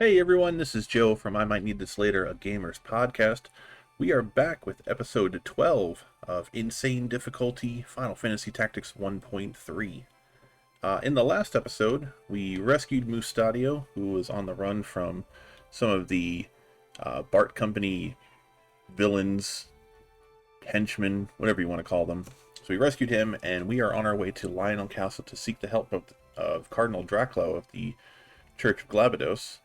Hey everyone, this is Joe from I Might Need This Later, a Gamers podcast. We are back with episode 12 of Insane Difficulty Final Fantasy Tactics 1.3. In the last episode, we rescued Mustadio, who was on the run from some of the Bart Company villains, henchmen, whatever you want to call them. So we rescued him, and we are on our way to Lionel Castle to seek the help of Cardinal Draclo of the Church of Glabados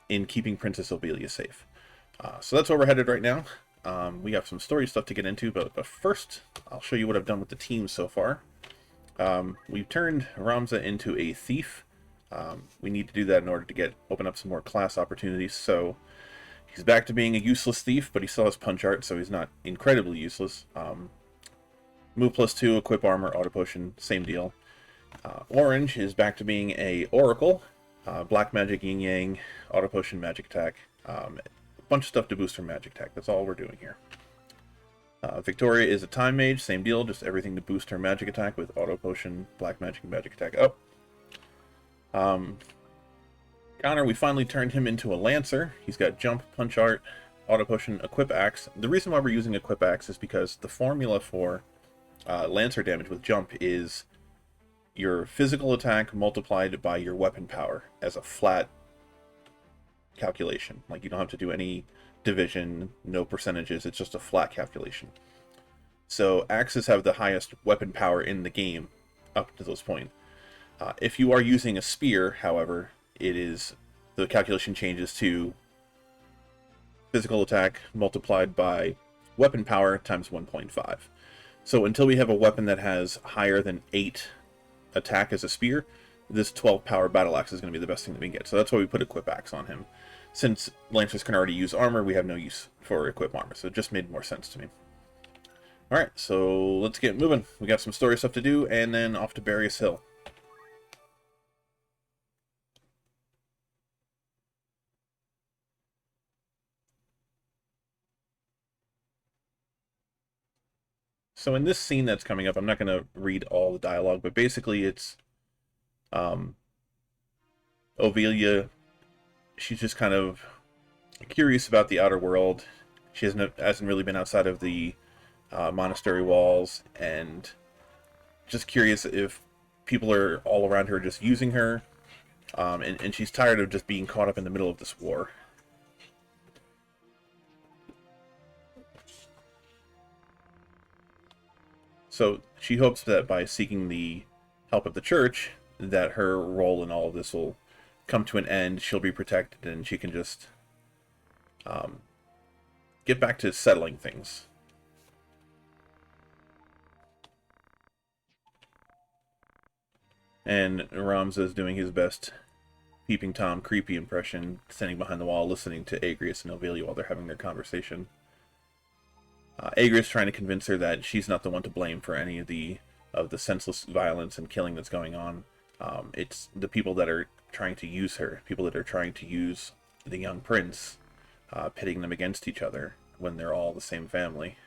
in keeping Princess Ophelia safe. So that's where we're headed right now. We have some story stuff to get into, but first, I'll show you what I've done with the team so far. We've turned Ramza into a thief. We need to do that in order to open up some more class opportunities. So he's back to being a useless thief, but he still has punch art, so he's not incredibly useless. Move +2, equip armor, auto potion, same deal. Orange is back to being a oracle. Black magic, yin yang, auto potion, magic attack. A bunch of stuff to boost her magic attack. That's all we're doing here. Victoria is a time mage, same deal, just everything to boost her magic attack with auto potion, black magic, and magic attack up. Connor, we finally turned him into a lancer. He's got jump, punch art, auto potion, equip axe. The reason why we're using equip axe is because the formula for lancer damage with jump is your physical attack multiplied by your weapon power as a flat calculation. Like, you don't have to do any division, no percentages, it's just a flat calculation. So axes have the highest weapon power in the game up to this point. If you are using a spear, however, the calculation changes to physical attack multiplied by weapon power times 1.5. So until we have a weapon that has higher than 8 attack as a spear, this 12 power battle axe is going to be the best thing that we can get. So that's why we put equip axe on him. Since lancers can already use armor, we have no use for equip armor, so it just made more sense to me. Alright, so let's get moving. We got some story stuff to do, and then off to Barrius Hill. So in this scene that's coming up, I'm not going to read all the dialogue, but basically it's Ophelia. She's just kind of curious about the outer world. She hasn't really been outside of the monastery walls, and just curious if people are all around her just using her, and she's tired of just being caught up in the middle of this war. So she hopes that by seeking the help of the church, that her role in all of this will come to an end, she'll be protected, and she can just get back to settling things. And Ramza is doing his best Peeping Tom creepy impression, standing behind the wall, listening to Agrias and Ophelia while they're having their conversation. Agrias trying to convince her that she's not the one to blame for any of the senseless violence and killing that's going on. It's the people that are trying to use her, people that are trying to use the young prince, pitting them against each other when they're all the same family.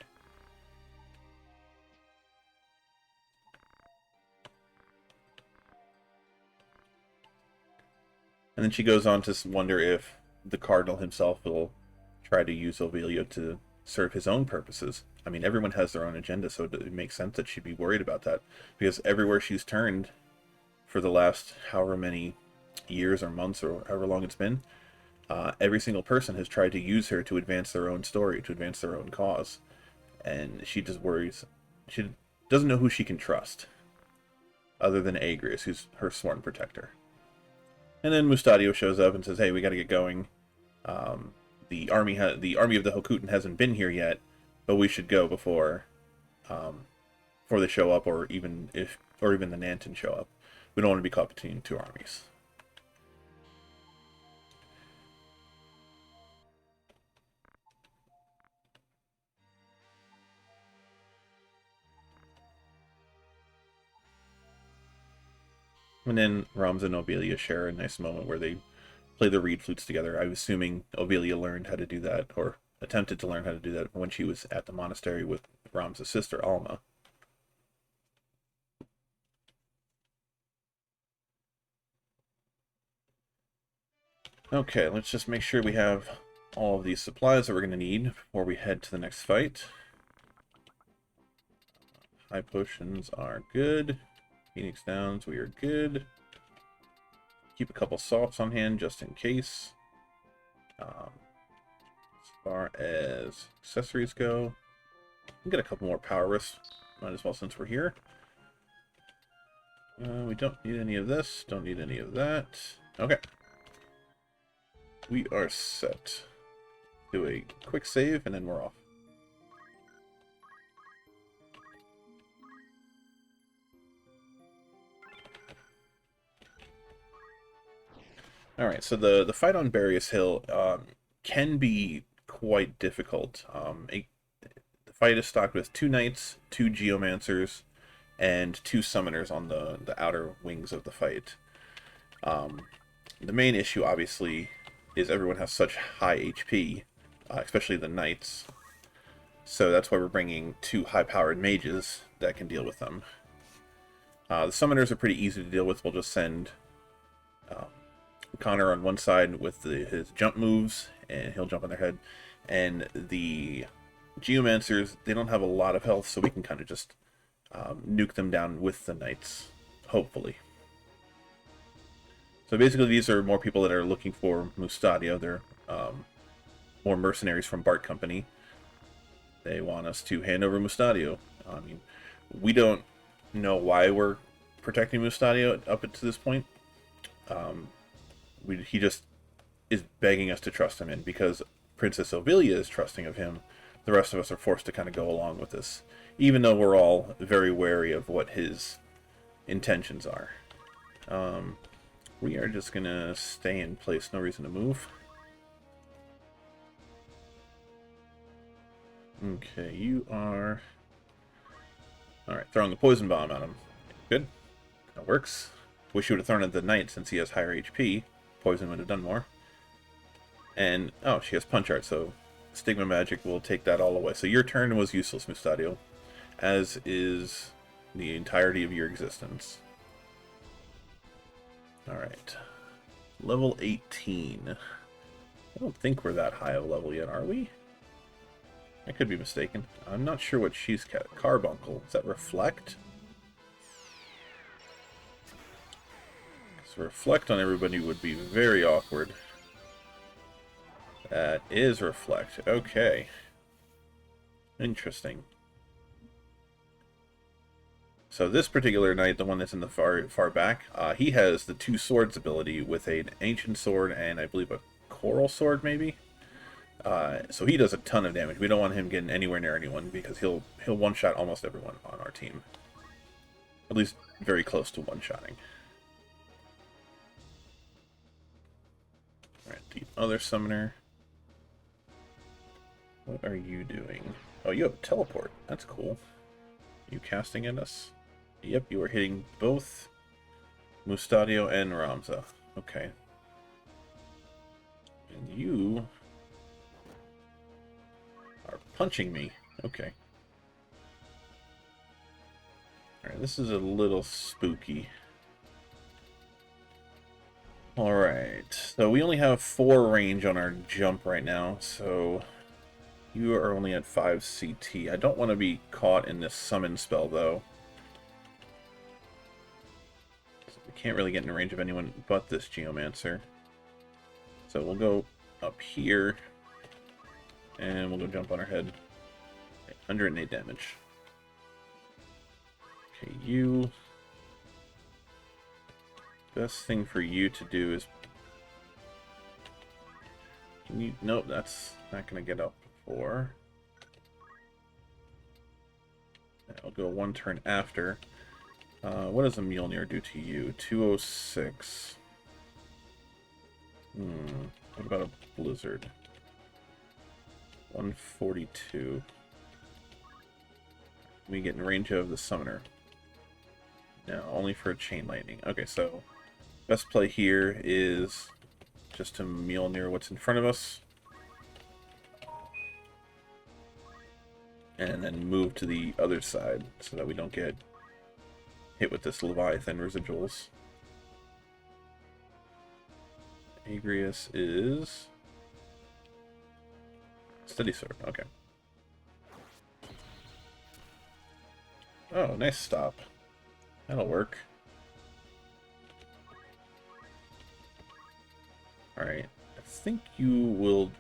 And then she goes on to wonder if the cardinal himself will try to use Ophelia to serve his own purposes. I mean, everyone has their own agenda, so it makes sense that she'd be worried about that. Because everywhere she's turned for the last however many years or months or however long it's been, every single person has tried to use her to advance their own story, to advance their own cause. And she just worries. She doesn't know who she can trust, other than Agrias, who's her sworn protector. And then Mustadio shows up and says, "Hey, we got to get going. The army of the Hokutan hasn't been here yet, but we should go before they show up, or even the Nantan show up. We don't want to be caught between two armies." And then Ramza and Ophelia share a nice moment where they play the reed flutes together. I'm assuming Ophelia learned how to do that, or attempted to learn how to do that, when she was at the monastery with Ramza's sister, Alma. Okay, let's just make sure we have all of these supplies that we're going to need before we head to the next fight. High potions are good. Phoenix Downs, we are good. Keep a couple salts on hand just in case. As far as accessories go, we'll get a couple more power risks. Might as well since we're here. We don't need any of this. Don't need any of that. Okay. We are set. Do a quick save and then we're off. Alright, so the fight on Barrios Hill can be quite difficult. The fight is stocked with 2 knights, 2 geomancers, and 2 summoners on the outer wings of the fight. The main issue, obviously, is everyone has such high HP, especially the knights. So that's why we're bringing 2 high-powered mages that can deal with them. The summoners are pretty easy to deal with. We'll just send Connor on one side with his jump moves, and he'll jump on their head. And the geomancers, they don't have a lot of health, so we can kind of just nuke them down with the knights, hopefully. So basically these are more people that are looking for Mustadio. They're more mercenaries from Bart Company. They want us to hand over Mustadio. I mean, we don't know why we're protecting Mustadio up to this point. He just is begging us to trust him in, because Princess Ovilia is trusting of him. The rest of us are forced to kind of go along with this, even though we're all very wary of what his intentions are. We are just going to stay in place, no reason to move. Okay, you are... Alright, throwing the poison bomb at him. Good. That works. Wish you would have thrown it at the knight since he has higher HP. Poison would have done more. And, oh, she has punch art, so Stigma Magic will take that all away. So your turn was useless, Mustadio, as is the entirety of your existence. Alright. Level 18. I don't think we're that high of a level yet, are we? I could be mistaken. I'm not sure what she's got. Carbuncle. Does that reflect? Because reflect on everybody would be very awkward. That is reflect. Okay. Interesting. So this particular knight, the one that's in the far back, he has the 2 swords ability with an ancient sword and I believe a coral sword, maybe. So he does a ton of damage. We don't want him getting anywhere near anyone because he'll one-shot almost everyone on our team. At least very close to one-shotting. Alright, the other summoner. What are you doing? Oh, you have teleport. That's cool. Are you casting at us? Yep, you are hitting both Mustadio and Ramza. Okay. And you are punching me. Okay. Alright, this is a little spooky. Alright, so we only have 4 range on our jump right now, so you are only at 5 CT. I don't want to be caught in this summon spell, though. So we can't really get in range of anyone but this Geomancer. So we'll go up here, and we'll go jump on her head. Okay, 108 damage. Okay, you... Best thing for you to do is... Can you... Nope, that's not going to get up before. I'll go 1 turn after. What does a Mjolnir do to you? 206. What about a Blizzard? 142. We get in range of the Summoner. No, only for a Chain Lightning. Okay, so best play here is just to Mjolnir what's in front of us. And then move to the other side so that we don't get hit with this Leviathan residuals. Agrius is Steady Sword. Okay. Oh, nice stop. That'll work. Alright. I think you will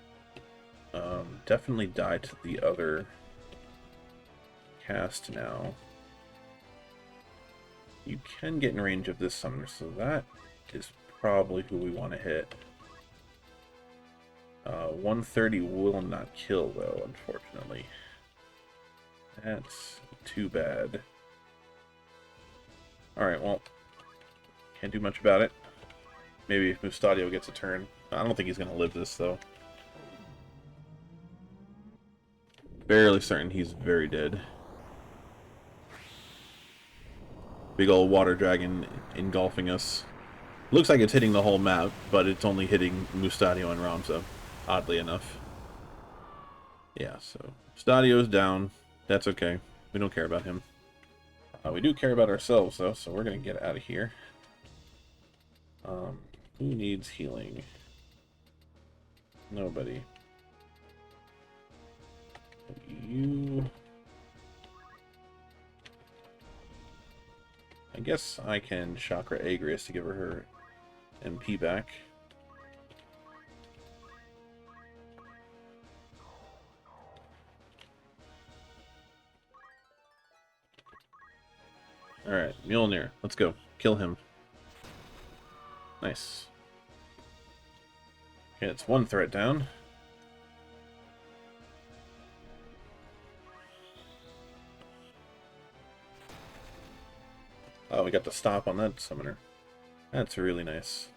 definitely die to the other cast now. You can get in range of this summoner, so that is probably who we want to hit. 130 will not kill, though, unfortunately. That's too bad. Alright, well, can't do much about it. Maybe if Mustadio gets a turn. I don't think he's going to live this, though. Fairly certain he's very dead. Big old water dragon engulfing us. Looks like it's hitting the whole map, but it's only hitting Mustadio and Ramza, oddly enough. Yeah, so Mustadio's down. That's okay. We don't care about him. We do care about ourselves, though, so we're going to get out of here. Who needs healing? Nobody. You... I guess I can Chakra Agrius to give her MP back. Alright, Mjolnir. Let's go. Kill him. Nice. Okay, it's one threat down. Oh, we got the stop on that summoner. That's really nice.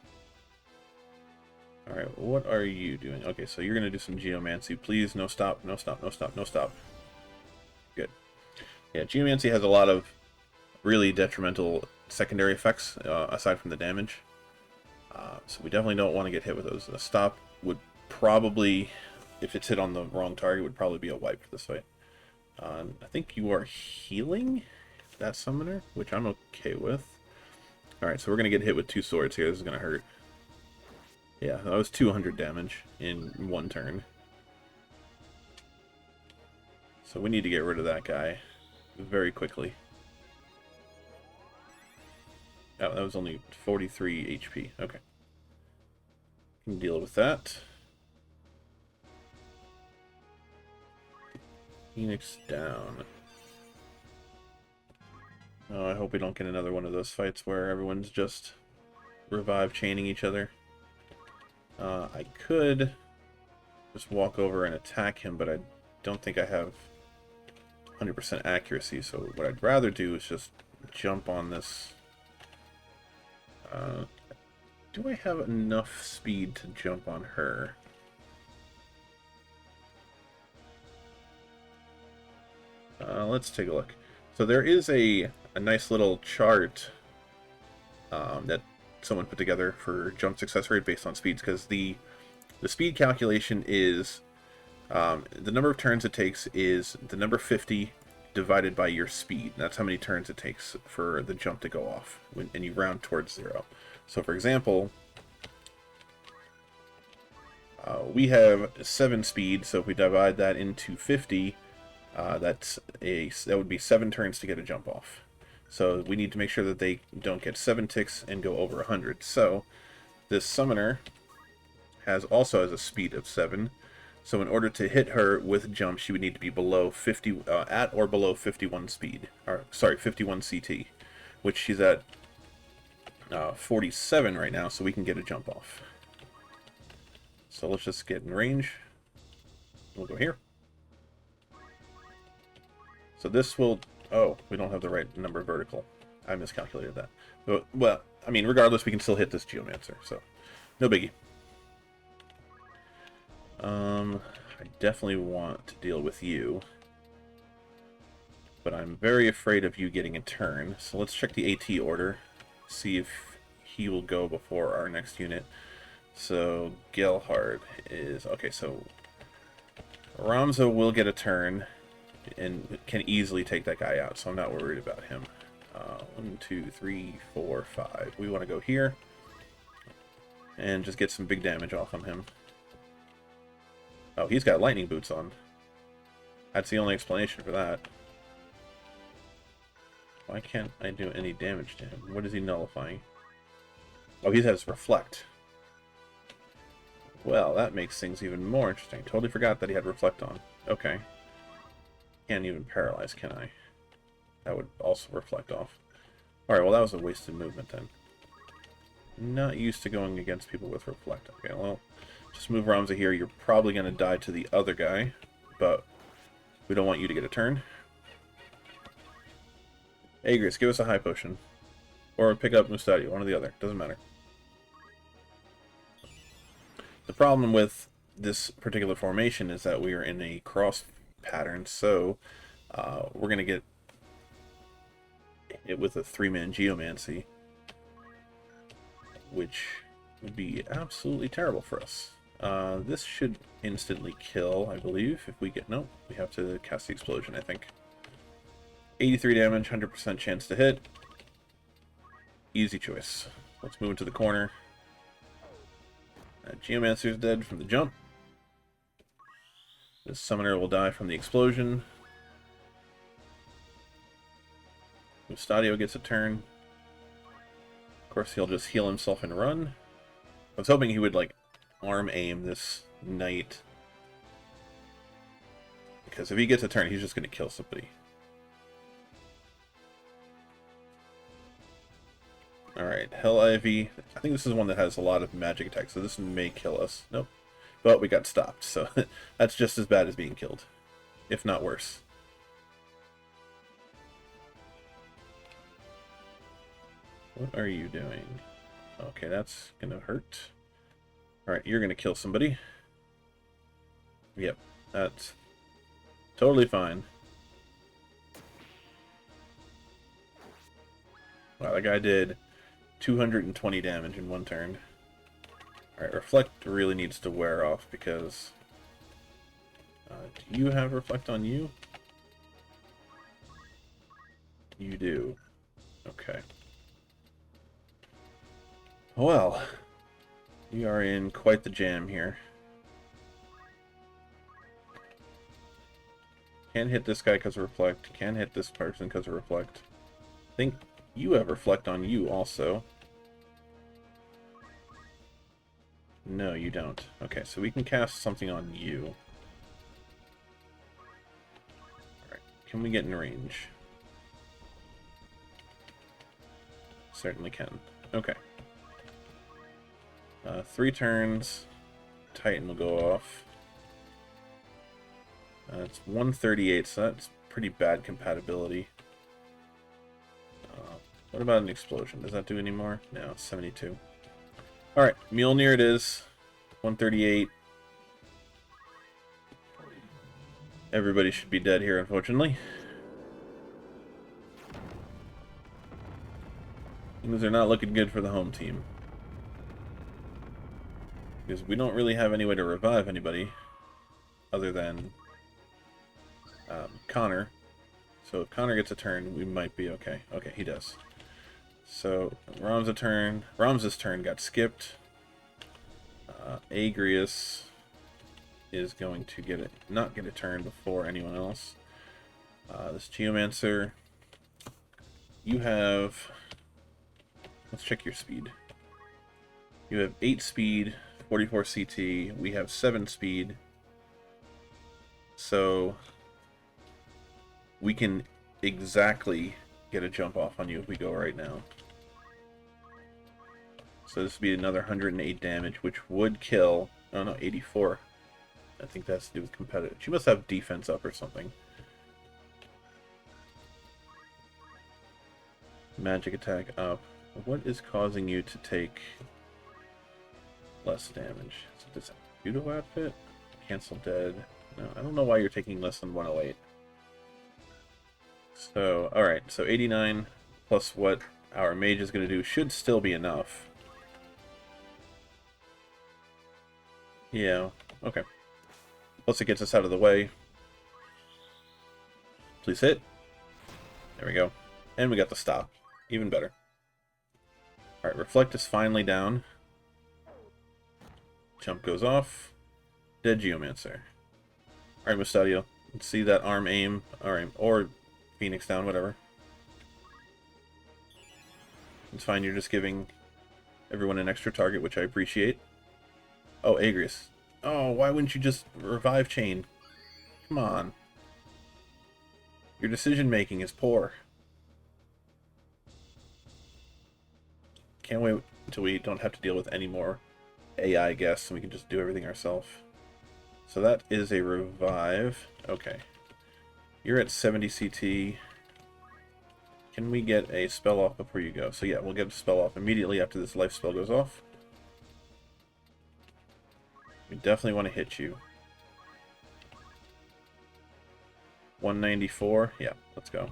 Alright, what are you doing? Okay, so you're going to do some Geomancy. Please, no stop, no stop, no stop, no stop. Good. Yeah, Geomancy has a lot of really detrimental secondary effects, aside from the damage. So we definitely don't want to get hit with those. A stop would probably, if it's hit on the wrong target, would probably be a wipe for this fight. I think you are healing that summoner, which I'm okay with. Alright, so we're going to get hit with two swords here. This is going to hurt. Yeah, that was 200 damage in one turn. So we need to get rid of that guy very quickly. Oh, that was only 43 HP. Okay. Can deal with that. Phoenix down. Oh, I hope we don't get another one of those fights where everyone's just revive chaining each other. I could just walk over and attack him, but I don't think I have 100% accuracy, so what I'd rather do is just jump on this. Do I have enough speed to jump on her? Let's take a look. So there is a nice little chart that someone put together for jump success rate based on speeds, because the speed calculation is the number of turns it takes is the number 50 divided by your speed. That's how many turns it takes for the jump to go off, and you round towards 0. So for example, we have 7 speed, so if we divide that into 50, that would be 7 turns to get a jump off. So we need to make sure that they don't get 7 ticks and go over 100. So this summoner also has a speed of 7. So in order to hit her with jump, she would need to be below 50, at or below 51 speed, or sorry, 51 CT, which she's at 47 right now, so we can get a jump off. So let's just get in range. We'll go here. So this will... Oh, we don't have the right number vertical. I miscalculated that. But, well, I mean, regardless, we can still hit this Geomancer, so no biggie. I definitely want to deal with you, but I'm very afraid of you getting a turn. So let's check the AT order, see if he will go before our next unit. So Gelhard is... Okay, so Ramza will get a turn and can easily take that guy out, so I'm not worried about him. 1, 2, 3, 4, 5. We want to go here. and just get some big damage off on him. Oh, he's got lightning boots on. That's the only explanation for that. Why can't I do any damage to him? What is he nullifying? Oh, he has reflect. Well, that makes things even more interesting. Totally forgot that he had reflect on. Okay. Can't even paralyze, can I? That would also reflect off. Alright, well that was a wasted movement then. Not used to going against people with reflect. Okay, well, just move Ramza here. You're probably going to die to the other guy, but we don't want you to get a turn. Agrius, give us a high potion. Or pick up Mustadio, one or the other. Doesn't matter. The problem with this particular formation is that we are in a cross pattern, so we're going to get it with a 3-man Geomancy, which would be absolutely terrible for us. This should instantly kill, I believe, if we get... No, we have to cast the explosion, I think. 83 damage, 100% chance to hit. Easy choice. Let's move into the corner. Geomancer's dead from the jump. This summoner will die from the explosion. Mustadio gets a turn. Of course, he'll just heal himself and run. I was hoping he would, like, arm aim this knight. Because if he gets a turn, he's just going to kill somebody. Alright, Hell Ivy. I think this is one that has a lot of magic attacks, so this may kill us. Nope. But we got stopped, so that's just as bad as being killed. If not worse. What are you doing? Okay, that's gonna hurt. Alright, you're gonna kill somebody. Yep, that's totally fine. Wow, that guy did 220 damage in one turn. Alright, Reflect really needs to wear off because... do you have Reflect on you? You do. Okay. Well, we are in quite the jam here. Can't hit this guy because of Reflect. Can't hit this person because of Reflect. I think you have Reflect on you also. No, you don't. Okay, so we can cast something on you. Alright, can we get in range? Certainly can. Okay. 3 turns. Titan will go off. It's 138, so that's pretty bad compatibility. What about an explosion? Does that do any more? No, it's 72. Alright, Mjolnir it is. 138. Everybody should be dead here, unfortunately. Things are not looking good for the home team. Because we don't really have any way to revive anybody other than Connor. So if Connor gets a turn, we might be okay. Okay, he does. So Ramza's turn got skipped. Agrius is going to not get a turn before anyone else. This Geomancer, you have... Let's check your speed. You have 8 speed, 44 CT. We have 7 speed. So we can exactly get a jump off on you if we go right now. So this would be another 108 damage, which would kill... Oh no, 84. I think that has to do with competitive. She must have defense up or something. Magic attack up. What is causing you to take less damage? Is it this judo outfit? Cancel dead. No, I don't know why you're taking less than 108. So, alright, so 89 plus what our mage is going to do should still be enough. Yeah, okay. Plus it gets us out of the way. Please hit. There we go. And we got the stop. Even better. Alright, Reflect is finally down. Jump goes off. Dead Geomancer. Alright, Mustadio. Let's see that arm aim. Alright, or Phoenix down, whatever. It's fine, you're just giving everyone an extra target, which I appreciate. Oh, Agrias. Oh, why wouldn't you just revive Chain? Come on. Your decision-making is poor. Can't wait until we don't have to deal with any more AI guests and we can just do everything ourselves. So that is a revive. Okay. You're at 70 CT. Can we get a spell off before you go? So yeah, we'll get a spell off immediately after this life spell goes off. We definitely want to hit you. 194. Yeah, let's go.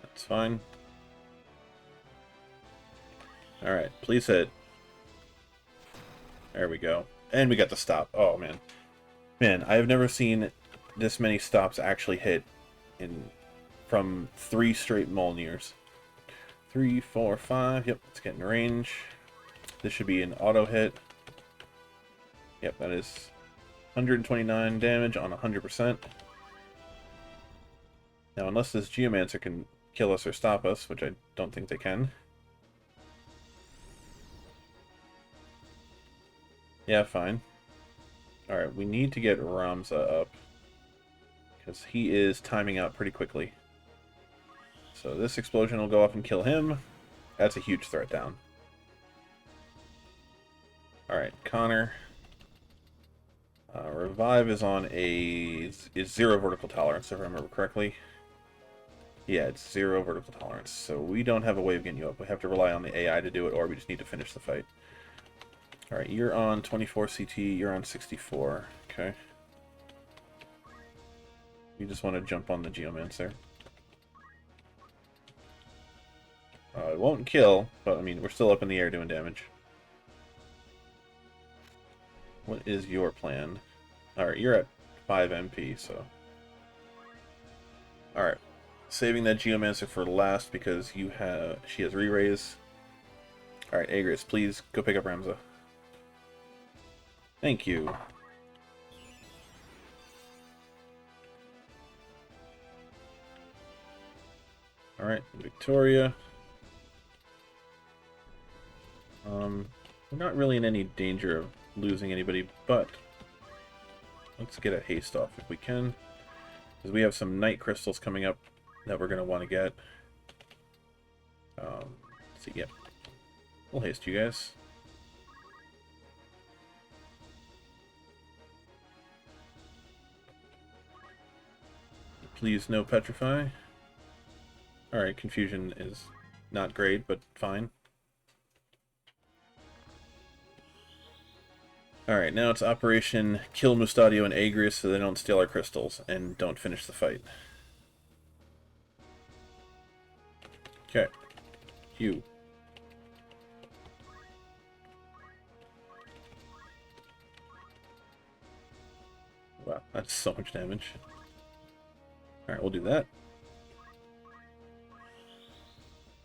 That's fine. Alright, please hit. There we go. And we got the stop. Oh, man. Man, I have never seen this many stops actually hit from 3 straight Mjolnirs. 3, 4, 5. Yep, let's get in range. This should be an auto hit. Yep, that is 129 damage on 100%. Now, unless this Geomancer can kill us or stop us, which I don't think they can. Yeah, fine. Alright, we need to get Ramza up, because he is timing out pretty quickly. So this explosion will go off and kill him. That's a huge threat down. Alright, Connor. Revive is on is 0 vertical tolerance, if I remember correctly. Yeah, it's 0 vertical tolerance, so we don't have a way of getting you up. We have to rely on the AI to do it, or we just need to finish the fight. Alright, you're on 24 CT, you're on 64. Okay. You just want to jump on the Geomancer. It won't kill, but I mean, we're still up in the air doing damage. What is your plan? Alright, you're at 5 MP, so... Alright. Saving that Geomancer for last because she has re-raise. Alright, Agrias, please go pick up Ramza. Thank you. Alright, Victoria. We're not really in any danger of losing anybody, but let's get a haste off if we can. Because we have some night crystals coming up that we're going to want to get. Let's see, yeah. We'll haste you guys. Please no petrify. Alright, confusion is not great, but fine. Alright, now it's Operation Kill Mustadio and Agrias so they don't steal our crystals and don't finish the fight. Okay. You. Wow, that's so much damage. Alright, we'll do that.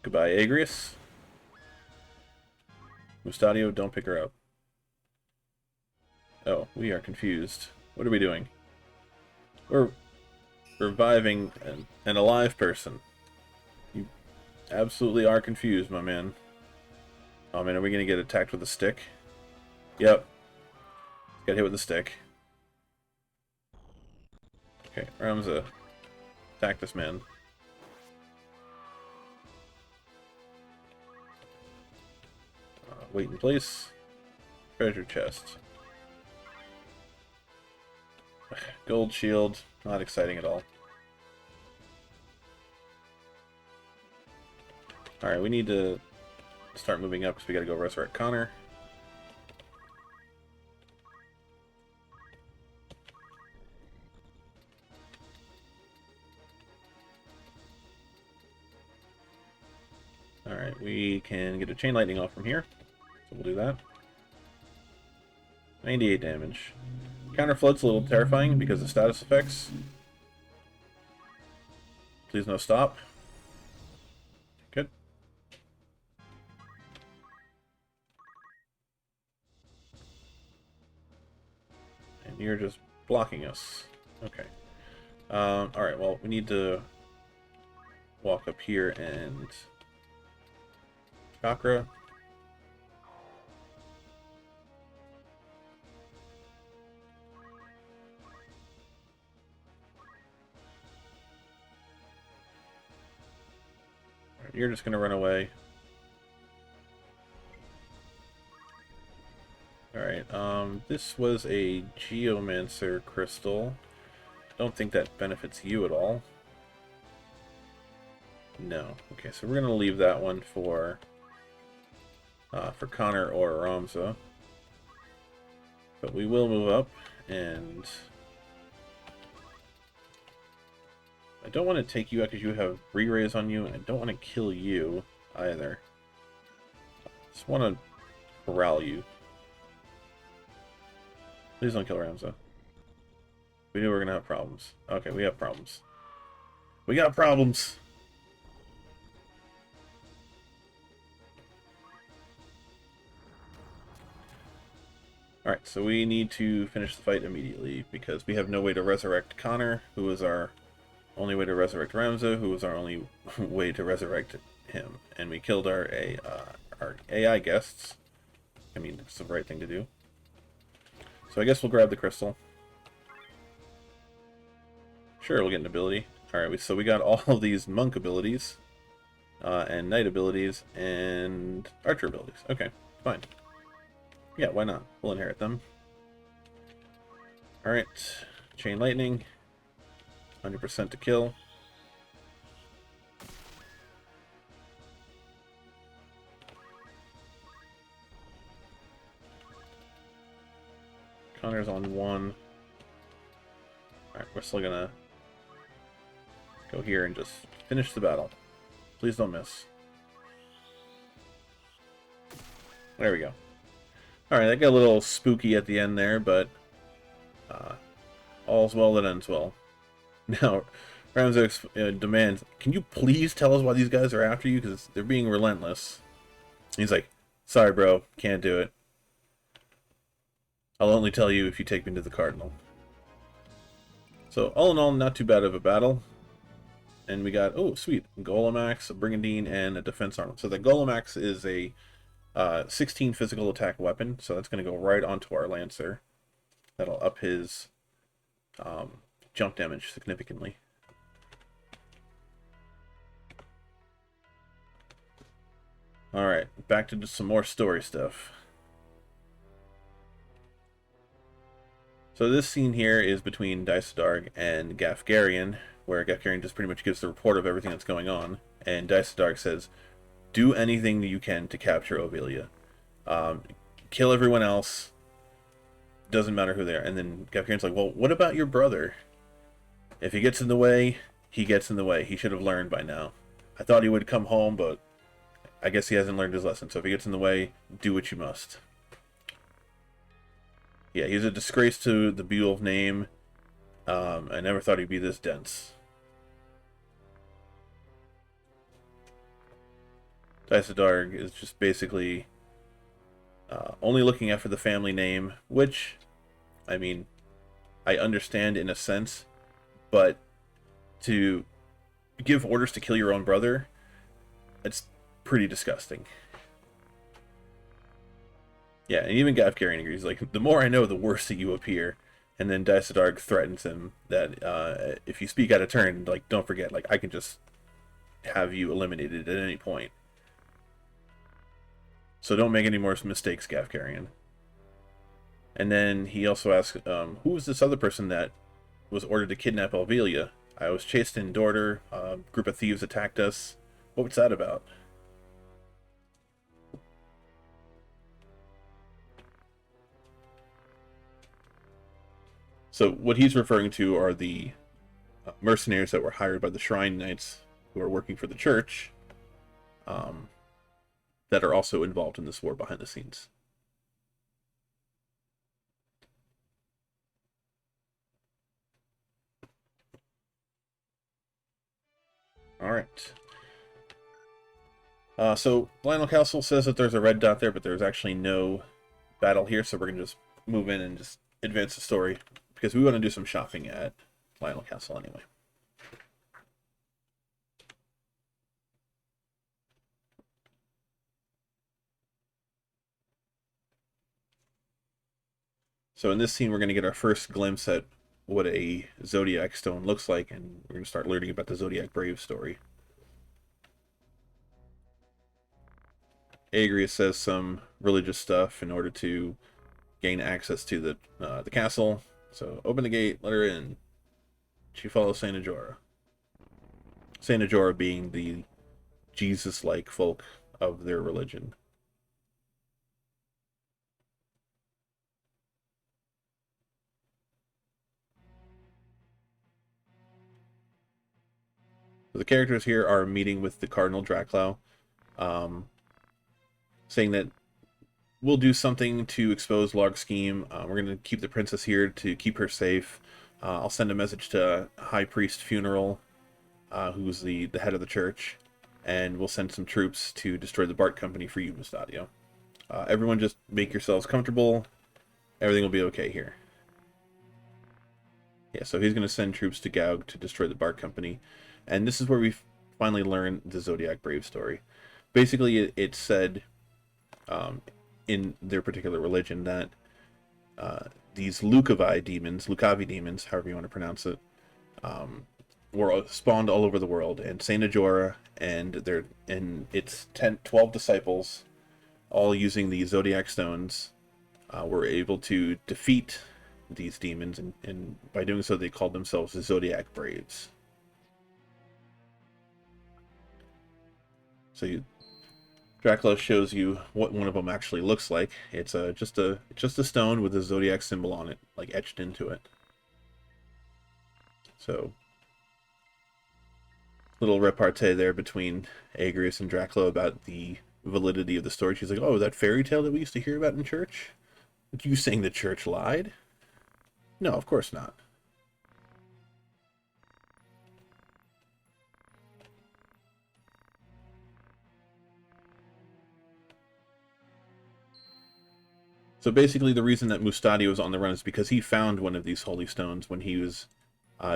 Goodbye, Agrias. Mustadio, don't pick her up. Oh, we are confused. What are we doing? We're reviving an alive person. You absolutely are confused, my man. Oh man, are we gonna get attacked with a stick? Yep. Got hit with a stick. Okay, Ramza. Attack this man. Wait in place. Treasure chest. Gold shield. Not exciting at all. Alright, we need to start moving up because we gotta go resurrect Connor. Alright, we can get a chain lightning off from here. So we'll do that. 98 damage. Counter float's a little terrifying because of status effects. Please no stop. And you're just blocking us. Okay. Alright, well, we need to walk up here and... Chakra. You're just gonna run away. Alright, this was a Geomancer crystal. Don't think that benefits you at all. No. Okay, so we're gonna leave that one for Connor or Ramza. But we will move up, and I don't want to take you out because you have re-raise on you, and I don't want to kill you either. Just want to corral you. Please don't kill Ramza. We knew we were going to have problems. Okay, we have problems. We got problems! Alright, so we need to finish the fight immediately, because we have no way to resurrect Connor, who is our only way to resurrect Ramza, who was our only way to resurrect him. And we killed our AI guests. I mean, it's the right thing to do. So I guess we'll grab the crystal. Sure, we'll get an ability. Alright, so we got all of these monk abilities, and knight abilities, and archer abilities. Okay, fine. Yeah, why not? We'll inherit them. Alright, chain lightning. 100% to kill. Connor's on 1. Alright, we're still gonna go here and just finish the battle. Please don't miss. There we go. Alright, that got a little spooky at the end there, but all's well that ends well. Now, Ramza demands, can you please tell us why these guys are after you? Because they're being relentless. He's like, sorry bro, can't do it. I'll only tell you if you take me to the Cardinal. So, all in all, not too bad of a battle. And we got, oh, sweet, Golemax, a Brigandine, and a Defense Armor. So the Golemax is a 16 physical attack weapon, so that's going to go right onto our Lancer. That'll up his jump damage significantly. Alright, back to some more story stuff. So this scene here is between Daisadarg and Gafgarian, where Gafgarian just pretty much gives the report of everything that's going on, and Daisadarg says, do anything you can to capture Ovelia. Kill everyone else. Doesn't matter who they are. And then Gafgarian's like, well, what about your brother? If he gets in the way, he gets in the way. He should have learned by now. I thought he would come home, but I guess he hasn't learned his lesson. So if he gets in the way, do what you must. Yeah, he's a disgrace to the Beowulf name. I never thought he'd be this dense. Daisadarg is just basically only looking after the family name, which, I mean, I understand in a sense, but to give orders to kill your own brother, it's pretty disgusting. Yeah, and even Gafgarian agrees, like, the more I know, the worse that you appear. And then Daisadarg threatens him that if you speak out of turn, like, don't forget, like, I can just have you eliminated at any point. So don't make any more mistakes, Gafgarian. And then he also asks, who was this other person that was ordered to kidnap Ovelia? I was chased in Dorter, a group of thieves attacked us. What was that about? So what he's referring to are the mercenaries that were hired by the Shrine Knights who are working for the church, that are also involved in this war behind the scenes. Alright. So Lionel Castle says that there's a red dot there, but there's actually no battle here, so we're going to just move in and just advance the story because we want to do some shopping at Lionel Castle anyway. So in this scene, we're going to get our first glimpse at what a Zodiac Stone looks like, and we're going to start learning about the Zodiac Brave story. Agrias says some religious stuff in order to gain access to the castle. So open the gate, let her in. She follows Saint Ajora. Saint Ajora being the Jesus-like folk of their religion. So the characters here are meeting with the Cardinal Draclau, saying that we'll do something to expose Larg's scheme. We're going to keep the princess here to keep her safe. I'll send a message to High Priest Funeral, who's the head of the church, and we'll send some troops to destroy the Bart Company for you, Mustadio. Everyone just make yourselves comfortable. Everything will be okay here. Yeah, so he's going to send troops to Gaug to destroy the Bart Company. And this is where we finally learn the Zodiac Brave story. Basically, it said in their particular religion that these Lucavi demons, however you want to pronounce it, were spawned all over the world. And Saint Ajora and its 12 disciples, all using the Zodiac Stones, were able to defeat these demons. And by doing so, they called themselves the Zodiac Braves. So Dracula shows you what one of them actually looks like. It's just a stone with a zodiac symbol on it, like etched into it. So, little repartee there between Agrias and Dracula about the validity of the story. She's like, "Oh, that fairy tale that we used to hear about in church? You saying the church lied? No, of course not." So basically, the reason that Mustadio was on the run is because he found one of these holy stones when he was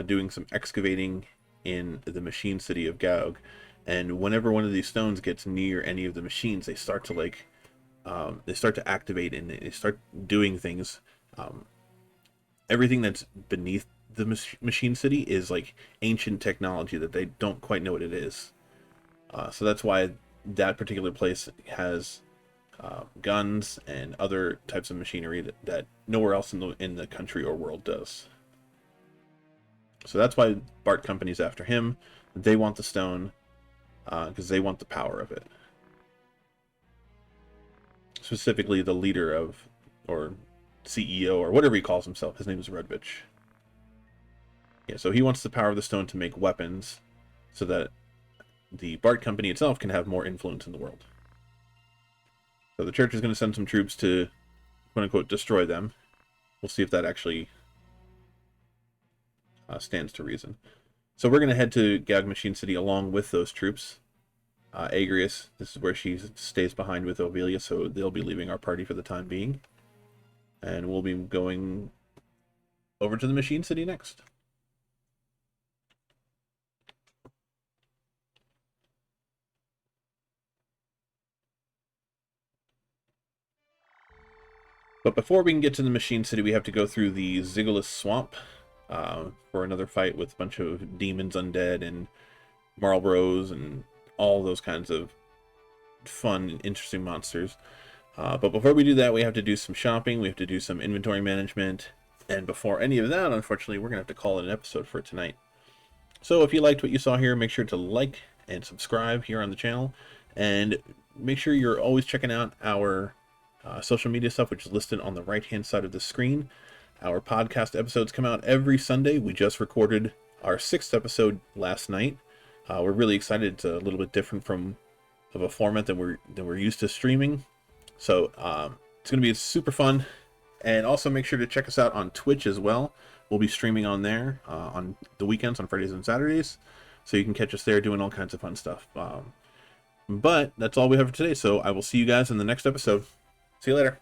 doing some excavating in the machine city of Gaug. And whenever one of these stones gets near any of the machines, they start to activate and they start doing things. Everything that's beneath the machine city is like ancient technology that they don't quite know what it is. So that's why that particular place has guns and other types of machinery that nowhere else in the country or world does. So that's why Bart Company's after him. They want the stone because they want the power of it. Specifically, the leader of, or CEO, or whatever he calls himself. His name is Redvich. Yeah, so he wants the power of the stone to make weapons so that the Bart Company itself can have more influence in the world. So the church is going to send some troops to, quote-unquote, destroy them. We'll see if that actually stands to reason. So we're going to head to Gaug Machine City along with those troops. Agrias, this is where she stays behind with Ovelia, so they'll be leaving our party for the time being. And we'll be going over to the Machine City next. But before we can get to the Machine City, we have to go through the Ziggulas Swamp for another fight with a bunch of demons, undead, and Marlboros, and all those kinds of fun and interesting monsters. But before we do that, we have to do some shopping, we have to do some inventory management, and before any of that, unfortunately, we're going to have to call it an episode for tonight. So if you liked what you saw here, make sure to like and subscribe here on the channel, and make sure you're always checking out our social media stuff, which is listed on the right-hand side of the screen. Our podcast episodes come out every Sunday. We just recorded our 6th episode last night. We're really excited. It's a little bit different of a format than we're used to streaming. So it's going to be super fun. And also make sure to check us out on Twitch as well. We'll be streaming on there on the weekends, on Fridays and Saturdays. So you can catch us there doing all kinds of fun stuff. But that's all we have for today. So I will see you guys in the next episode. See you later.